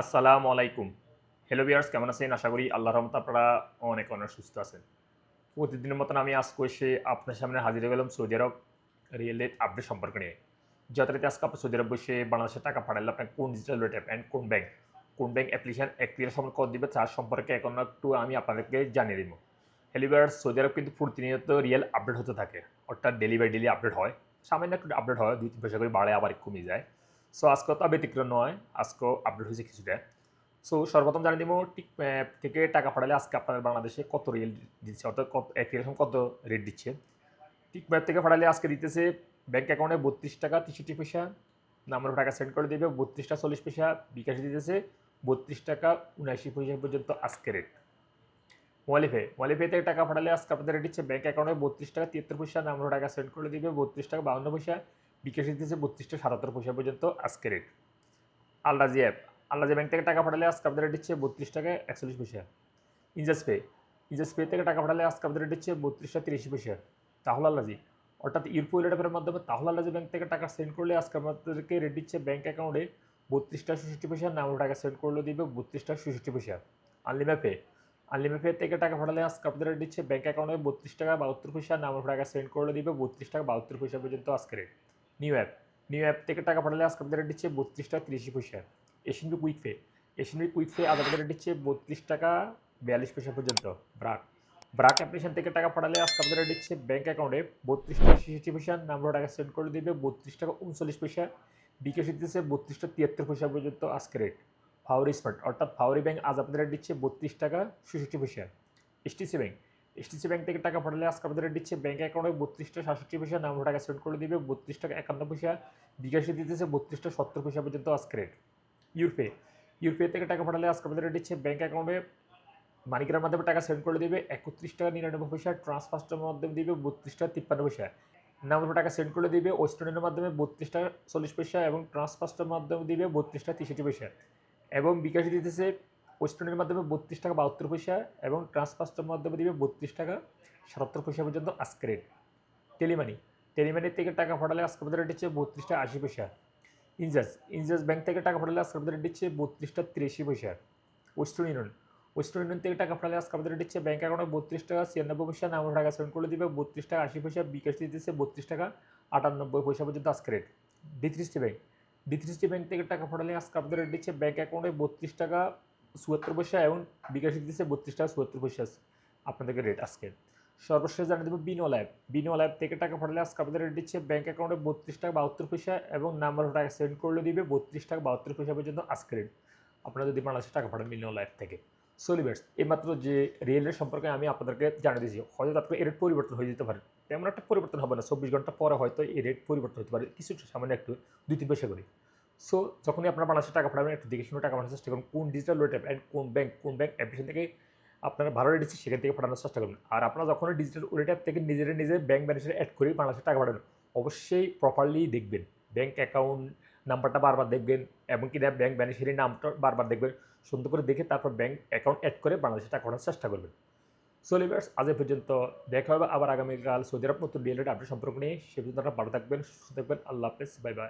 আসসালামু আলাইকুম। Hello viewers, কেমন আছেন? আশা করি আল্লাহর রহমতে আপনারা অনেক সুস্থ আছেন। প্রতিদিনের মতন আমি আজকে এসে আপনার সামনে হাজির হয়ে গেলাম সৌদি আরব রিয়েল এর আপডেট সম্পর্কে নিয়ে। যথারীতি আজকে আপনি সৌদি আরব বসে বাংলাদেশে টাকা পাঠালে আপনার কোন ডিজিটাল ওয়েট অ্যাপ অ্যান্ড কোন ব্যাংক অ্যাপ্লিকেশন অ্যাক্টিভেট সম্পর্কে কত দিবে তার সম্পর্কে এখন একটু আমি আপনাদেরকে জানিয়ে দিব। হ্যালো ভিউয়ার্স, সৌদি আরব কিন্তু প্রতিনিয়ত রিয়েল আপডেট হতে থাকে। অর্থাৎ ডেইলি বাই ডেইলি আপডেট হয়। সামান্য একটু আপডেট হয়, ২-৩ পয়সা করে বাড়ে আবার কমে যায়। সো আজকেও তা ব্যতিক্রম নয়। আজকেও আপডেট হয়েছে কিছুটা। সো সর্বপ্রথম জানিয়ে দিব টিকম্যাপ থেকে টাকা পাঠালে আজকে আপনার বাংলাদেশে কত রিয়েল দিচ্ছে, অর্থাৎ কত এক রিয়াল কত রেট দিচ্ছে। টিকম্যাপ থেকে পাঠালে আজকে দিতেছে ব্যাংক অ্যাকাউন্টে ৩২ টাকা ৬৩ পয়সা, নাম্বার টাকা সেন্ড করে দেবে ৩২ টাকা ৪০ পয়সা, বিকাশে দিতেছে ৩২ টাকা ৭৯ পয়সা পর্যন্ত আজকে রেট। মোবাইল পে থেকে টাকা পাঠালে আজকে আপনাদের রেট দিচ্ছে ব্যাংক অ্যাকাউন্টে ৩২ টাকা ৭৩ পয়সা, নাম্বার টাকা সেন্ড করে দিবে ৩২ টাকা ৫২ পয়সা, বিকাশে দিতেছে ৩২ টাকা ৭৭ পয়সা পর্যন্ত আজকে rate. Al-Rajhi app, Al-Rajhi bank থেকে টাকা পাঠালে আজকে আপনাদের রেট দিচ্ছে ৩২ টাকা ৪১ পয়সা। ইনজাস পে থেকে টাকা পাঠালে আজকে আপনাদের রেট দিচ্ছে ৩২ টাকা ৮৩ পয়সা। তাহলে আল্লাজি, অর্থাৎ ইউপি ওয়ালেট অ্যাপের মাধ্যমে তাহলে আল্লাজি ব্যাংক থেকে টাকা সেন্ড করলে আজকে আমাদেরকে রেট দিচ্ছে ব্যাংক অ্যাকাউন্টে ৩২ টাকা ৬৬ পয়সা, নাম্বার টাকা সেন্ড করলে দিবে ৩২ টাকা ৬৬ পয়সা। আনলিমা পে থেকে টাকা পাঠালে আজকে আপনাদের রেট দিচ্ছে ব্যাংক অ্যাকাউন্টে ৩২ টাকা ৭২ পয়সা, নাম্বার টাকা সেন্ড করলে দিবে ৩২ টাকা ৭২ পয়সা পর্যন্ত আজকে রেট। নিউ অ্যাপ থেকে টাকা পাঠালে আজকে আপনাদের রেট দিচ্ছে ৩২ টাকা ৮৩ পয়সা। এশিয়ানবি কুইক পে আজ আপনাদের রেট দিচ্ছে ৩২ টাকা ৪২ পয়সা পর্যন্ত। ব্রাক ব্রাক অ্যাপ্লিকেশন থেকে টাকা পাঠালে আজকে আপনাদের রেট দিচ্ছে ব্যাংক অ্যাকাউন্টে ৩২ টাকা ৬৬ পয়সা, নাম্বার টাকা সেন্ড করে দিবে ৩২ টাকা ৩৯ পয়সা, বিকাশ দিতেছে ৩২ টাকা ৭৩ পয়সা পর্যন্ত আজকে রেট। ফাওরি স্মার্ট, অর্থাৎ ফাওরি ব্যাংক আজ আপনাদের রেট দিচ্ছে ৩২ টাকা ৬৬ পয়সা। এসটিসি ব্যাংক থেকে টাকা পাঠালে আজকে আপনাদের রেট দিচ্ছে ব্যাংক অ্যাকাউন্টে ৩২ টাকা ৬৭ পয়সা, নাম্বার টাকা সেন্ড করে দিবে ৩২ টাকা ৫১ পয়সা, বিকাশে দিতেছে ৩২ টাকা ৭০ পয়সা পর্যন্ত আজকে রেট। ইউরপে থেকে টাকা পাঠালে আজকে আপনাদের রেট দিচ্ছে ব্যাংক অ্যাকাউন্টে মানিগ্রামের মাধ্যমে টাকা সেন্ড করে দিবে ৩১ টাকা ৯৯ পয়সা, ট্রান্সফার্স্টের মাধ্যমে দিবে ৩২ টাকা ৫৩ পয়সা, নাম্বার টাকা সেন্ড করে দিবে ওয়েস্টার্নের মাধ্যমে ৩২ টাকা ৪০ পয়সা এবং ট্রান্সফার্স্টের মাধ্যমে দিবে ৩২ টাকা ৬৩ পয়সা, এবং বিকাশে দিতেছে ওয়েস্টার্নের মাধ্যমে ৩২ টাকা ৭২ পয়সা এবং ট্রান্সফার্স্টের মাধ্যমে দিবে ৩২ টাকা ৭৭ পয়সা পর্যন্ত আজকে রেট। টেলিমানি থেকে টাকা পাঠালে আজকে আপনাদের রেট দিচ্ছে ৩২ টাকা ৮০ পয়সা। ইনজাস ব্যাংক থেকে টাকা পাঠালে আজকে আপনাদের রেট দিচ্ছে ৩২ টাকা ৮৩ পয়সা। ওয়েস্টার্ন ইউনিয়ন থেকে টাকা পাঠালে আজকে আপনাদের রেট দিচ্ছে ব্যাংক অ্যাকাউন্টে ৩২ টাকা ৯৬ পয়সা, নাম্বার টাকা সেন্ড করলে দিবে ৩২ টাকা ৮০ পয়সা, বিকাশ দিতেছে ৩২ টাকা ৯৮ পয়সা পর্যন্ত আজকে রেট। ডি3সি ব্যাংক থেকে টাকা পাঠালে আজকে আপনাদের রেট দিচ্ছে ব্যাংক অ্যাকাউন্টে ৩২ টাকা ৭৪ পয়সা এবং বিকাশ দিতেছে ৩২ টাকা ৭৪ পয়সা আপনাদেরকে রেট আজকে। সর্বশেষ জানিয়ে দেবো বিনওয়াল অ্যাপ থেকে টাকা পাঠালে আজকে আপনাদের রেট দিচ্ছে ব্যাংক অ্যাকাউন্টে ৩২ টাকা ৭২ পয়সা এবং নাম্বার টাকা সেন্ড করলে দিবে ৩২ টাকা ৭২ পয়সা পর্যন্ত আজকে রেট। আপনারা যদি বাংলাদেশে টাকা পাঠান বিনওয়াল অ্যাপ থেকে। সোলিভার্স, এইমাত্র যে রিয়েলের সম্পর্কে আমি আপনাদেরকে জানিয়ে দিয়েছি, হয়তো আপনার এই রেট পরিবর্তন হয়ে যেতে পারে। তেমন একটা পরিবর্তন হবে না, ২৪ ঘন্টা পরে হয়তো এই রেট পরিবর্তন হতে পারে কিছুটা, সামান্য একটু ২-৩ পয়সা করে। সো যখনই আপনারা বাংলাদেশে টাকা পাঠাবেন একটু দেখে শুনে টাকা পাঠানোর চেষ্টা করুন। কোন ডিজিটাল ওয়েট অ্যাপ অ্যান্ড কোন ব্যাংক অ্যাপ্লিকেশন থেকে আপনারা ভালো রেট দিচ্ছে সেখান থেকে পাঠানোর চেষ্টা করুন। আর আপনারা যখনই ডিজিটাল ওয়েট অ্যাপ থেকে নিজে ব্যাংক ব্যালেন্সে অ্যাড করে বাংলাদেশে টাকা পাঠাবেন, অবশ্যই প্রপারলি দেখবেন। ব্যাংক অ্যাকাউন্ট নাম্বারটা বারবার দেখবেন এবং কি ব্যাংক বেনিফিশিয়ারি নামটা বারবার দেখবেন। সুন্দর করে দেখে তারপর ব্যাংক অ্যাকাউন্ট অ্যাড করে বাংলাদেশে টাকা পাঠানোর চেষ্টা করবেন। সো লিভার্স, আজ এ পর্যন্ত। দেখা হবে আবার আগামীকাল সৌদি আরব নতুন রিয়েল আপডেট সম্পর্ক নিয়ে। সে পর্যন্ত আপনারা ভালো থাকবেন, সুস্থ থাকবেন। আল্লাহ হাফেজ, বাই বাই।